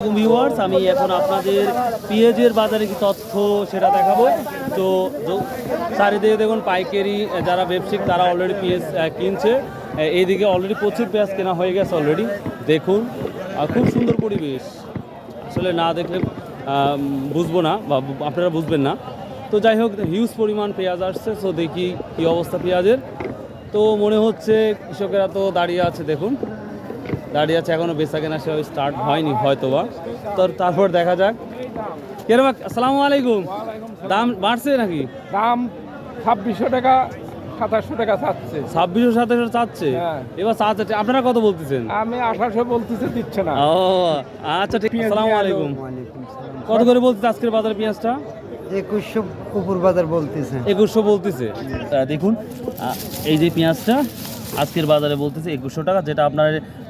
Viewers, আমি এখন আপনাদের পেঁয়াজের বাজারে কি তথ্য সেটা দেখাবো। তো চারিদিকে দেখুন পাইকারি যারা ব্যবসায়িক তারা অলরেডি পেঁয়াজ কিনছে। এইদিকে অলরেডি প্রচুর পেঁয়াজ কেনা হয়ে গেছে অলরেডি। দেখুন খুব সুন্দর পরিবেশ, আসলে না দেখলে বুঝবো না বা আপনারা বুঝবেন না। তো যাই হোক, হিউজ পরিমাণ পেঁয়াজ আসছে। তো দেখি কী অবস্থা পেঁয়াজের। তো মনে হচ্ছে কৃষকেরা তো দাঁড়িয়ে আছে, দেখুন দাঁড়িয়ে আছে, এখনও বেচা কেনা সে স্টার্ট হয়নি হয়তোবা। তো তারপর দেখা যাক। কেরম, আসসালামু আলাইকুম। দাম বাড়ছে নাকি? দাম 2600 টাকা 2700 টাকা চাচ্ছে। 2600-2700 চাচ্ছে। এবার চাচ্ছে, আপনারা কত বলতেছেন? আমি 2800 বলতেছে, দিচ্ছে না। ও আচ্ছা, ঠিক। আসসালামু আলাইকুম। কত করে বলতেছে আজকের বাজারে পেঁয়াজটা? 2100 উপর বাজার বলতেছে। 2100 বলতেছে। দেখুন এই যে পেঁয়াজটা আজকের বাজারে বলতেছে 2100 টাকা, যেটা আপনার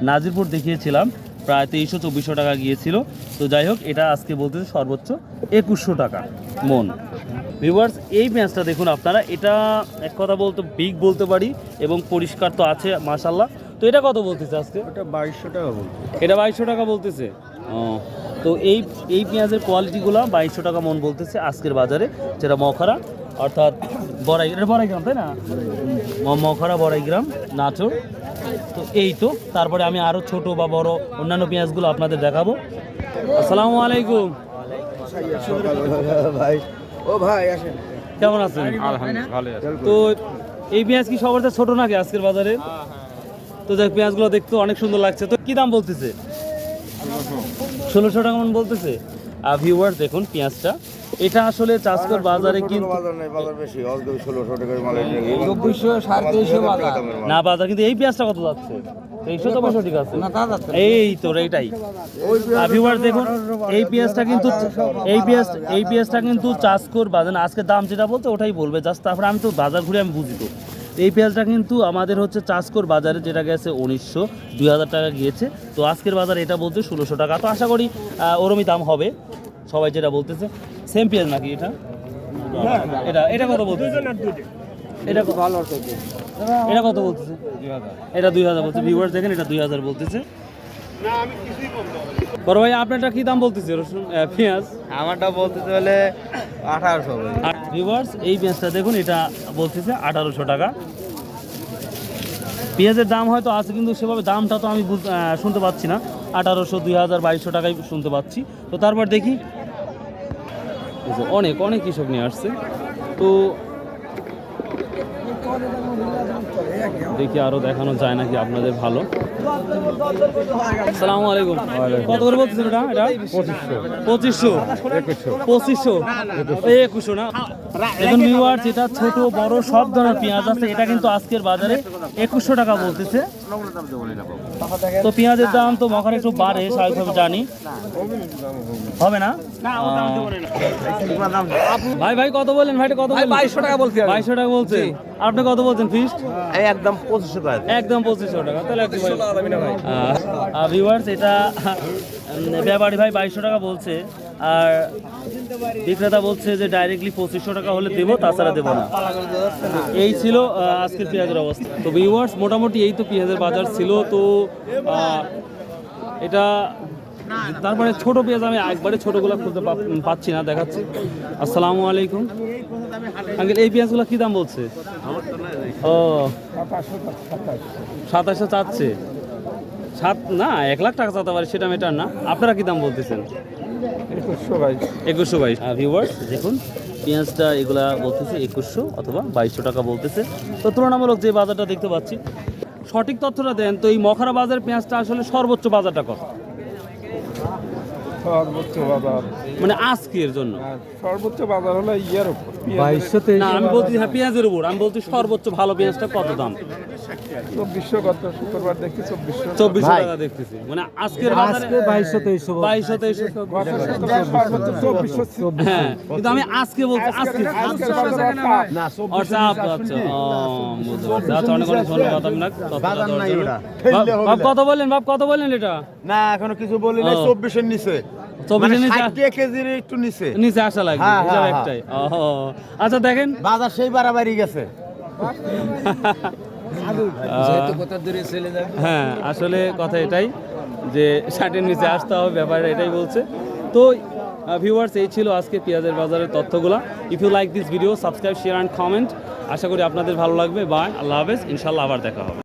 নাজিরপুর দেখিয়েছিলাম প্রায় 2300-2400 টাকা গিয়েছিল। তো যাই হোক, এটা আজকে বলতেছে সর্বোচ্চ 2100 টাকা মন। ভিউয়ার্স, এই পেঁয়াজটা দেখুন আপনারা, এটা এক কথা বলতে বিগ বলতে পারি এবং পরিষ্কার তো আছে মাশাআল্লাহ। তো এটা কত বলতেছে আজকে? ওটা 2200 টাকা বলছে। এটা 2200 টাকা বলতেছে। তো এই পেঁয়াজের কোয়ালিটিগুলো 2200 টাকা মন বলতেছে আজকের বাজারে, যেটা মখরা অর্থাৎ বড়াইগ্রাম, তাই না? মখরা বড়াইগ্রাম নাটোর। তো এই তো, তারপরে আমি আরও ছোট বা বড় অন্যান্য পেঁয়াজগুলো আপনাদের দেখাবো। আসসালামু আলাইকুম ভাই, ও ভাই আসেন। কেমন আছেন? তো এই পেঁয়াজ কি সবার চেয়ে ছোট নাকি আজকের বাজারে? তো যাই, পেঁয়াজগুলো দেখতে অনেক সুন্দর লাগছে। তো কি দাম বলতেছে? 1600 টাকা মন বলতেছে। ভিউয়ার্স দেখুন পেঁয়াজটা, এটা আসলে চাষকর বাজারে কিন্তু না বাজার, কিন্তু এই পেঁয়াজটা কত যাচ্ছে? 2300 ঠিক আছে। এই তো এইটাই। ভিউয়ার্স দেখুন, এই পেঁয়াজটা কিন্তু চাষকর বাজার না, আজকে দাম যেটা বলতে ওটাই বলবে জাস্ট। তারপরে আমি তো বাজার ঘুরে আমি বুঝি। তো এই পেঁয়াজটা কিন্তু আমাদের হচ্ছে চাষকর বাজারে, যেটা গেছে 1900-2000 টাকা গিয়েছে। তো আজকের বাজারে এটা বলতে 1600 টাকা। তো আশা করি ওরমই দাম হবে, সবাই যেটা বলতেছে। সেম পেঁয়াজ নাকি এটা? এটা কত বলতেছে? এটা ভালো, এটা কত বলতেছে? এটা 2000 বলছে। ভিউয়ার্স দেখেন, এটা 2000 বলতেছে। বড় ভাই, আপনারটা কি দাম বলতেছে রসুন পেঁয়াজ? আমারটা বলতেছে হলে 1800। ভিউয়ার্স, এই পেঁয়াজটা দেখুন, এটা বলতেছে 1800 টাকা। পেঁয়াজের দাম হয়তো আছে, কিন্তু সেভাবে দামটা তো আমি শুনতে পাচ্ছি না। 1800, 2000, 2200 টাকায় শুনতে পাচ্ছি। তো তারপর দেখি, অনেক অনেক কৃষক নিয়ে আসছে। তো দেখি আরো দেখানো যায় নাকি আপনাদের ভালো। আসসালামু আলাইকুম। কত করে বলতেছেন এটা? 2500, 2500, 2100 না? এখন ভিউয়ার্স, এটা ছোট বড় সব ধরনের পেঁয়াজ আছে। এটা কিন্তু আজকের বাজারে 2100 টাকা বলতেছে। তো পেঁয়াজের দাম তো মখানে একটু বাড়ে, স্বাভাবিকভাবে জানি। হবে না? ভাই কত বললেন? ভাইটা কত বললেন? 2200 টাকা বলছি। 2200 টাকা বলছে। আপনি কত বলছেন ফিক্সড? একদম 2500 টাকা। একদম 2500 টাকা। তাহলে ভিউয়ার্স, এটা ব্যাপারী ভাই 2200 টাকা বলছে, আর বিক্রেতা বলছে যে ডাইরেক্টলি 2500 টাকা হলে দেবো, তাছাড়া দেবো না। এই ছিল আজকের পেঁয়াজের অবস্থা। তো ভিউয়ার্স, মোটামুটি এই তো পেঁয়াজের বাজার ছিল। তো এটা তারপরে ছোট পেঁয়াজ আমি একবারে ছোটগুলো খুঁজতে পাচ্ছি না, দেখাচ্ছি। আসসালামু আলাইকুম আঙ্কেল, এই পেঁয়াজগুলো কি দাম বলছে? ও 2700 চাচ্ছে। না 1 লাখ টাকা চাতে পারে, সেটা মেটার না। আপনারা কি দাম বলতেছেন? 2122। ভিউয়ার্স দেখুন, পেঁয়াজটা এগুলা বলতেছে 2100 অথবা 2200 টাকা বলতেছে। তো তুলনামূলক যে বাজারটা দেখতে পাচ্ছি, সঠিক তথ্যটা দেন। তো এই মখরা বাজার পেঁয়াজটা আসলে সর্বোচ্চ বাজারটা কত? সর্বোচ্চ বাজার মানে আজকের জন্য সর্বোচ্চ বাজার হলো ইয়ার উপর 2200 না, আমি বলছি হ্যাঁ পেঁয়াজের উপর। আমি বলছি সর্বোচ্চ ভালো পেঁয়াজটা কত দাম? 2400 কত শুক্রবার দেখি 2400 টাকা দেখতেছি। মানে আজকের বাজারে 2200-2300 হ্যাঁ, কিন্তু আমি আজকে বলছি। আজকে না আচ্ছা আচ্ছা, বুঝতে পারছি। আচ্ছা, অনেক অনেক ধন্যবাদ আপনাকে। বাপ কত বললেন? কত বললেন এটা? না এখনো কিছু বলি নাই। 2400 এর নিচে, 24 নিচে 60 কেজির একটু নিচে আসা লাগবে, হিসাব একটাই। আচ্ছা দেখেন, বাজার সেই বাড়াবাড়ি গেছে। হ্যাঁ আসলে কথা এটাই যে 60-এর নিচে আসতে হবে, ব্যাপারটা এটাই বলছে। তো ভিউয়ার্স, এই ছিল আজকে পেঁয়াজের বাজারের তথ্যগুলো। If you like this video, subscribe, share and comment. আশা করি আপনাদের ভালো লাগবে। বাই, আল্লাহ হাফেজ, ইনশাল্লাহ আবার দেখা হবে।